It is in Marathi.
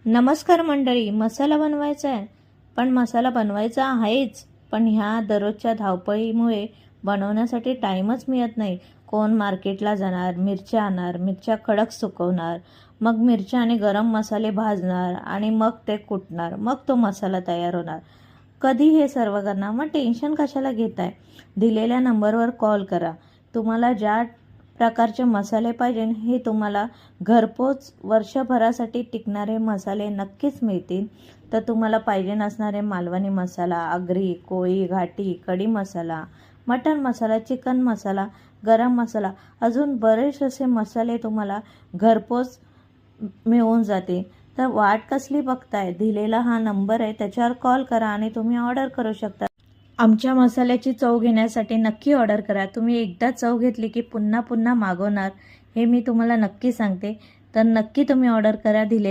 नमस्कार मंडळी. मसाला बनवायचा आहे, पण मसाला बनवायचा आहेच, पण ह्या दररोजच्या धावपळीमुळे बनवण्यासाठी टाईमच मिळत नाही. कोण मार्केटला जाणार, मिरच्या आणणार, मिरच्या कडक सुकवणार, मग मिरच्या आणि गरम मसाले भाजणार आणि मग ते कुटणार, मग तो मसाला तयार होणार. कधी हे सर्व करणार? मग टेन्शन कशाला घेताय? दिलेल्या नंबरवर कॉल करा. तुम्हाला ज्या प्रकारचे मसाले पाहिजे हे तुम्हाला घरपोच वर्षभरासाठी टिकणारे मसाले नक्कीच मिळतील. तर तुम्हाला पाहिजे असणारे मालवणी मसाला, आगरी, कोळी, घाटी, कढी मसाला, मटण मसाला, चिकन मसाला, गरम मसाला, अजून बरेच असे मसाले तुम्हाला घरपोच मिळून जातील. तर वाट कसली बघताय? दिलेला हा नंबर आहे, त्याच्यावर कॉल करा आणि तुम्ही ऑर्डर करू शकता. आमच्या मसाल्याची चव घेण्यासाठी नक्की ऑर्डर करा. तुम्ही एकदा चव घेतली की पुन्हा पुन्हा मागवणार, हे मी तुम्हाला नक्की सांगते. तर नक्की तुम्ही ऑर्डर करा. दिलेल्या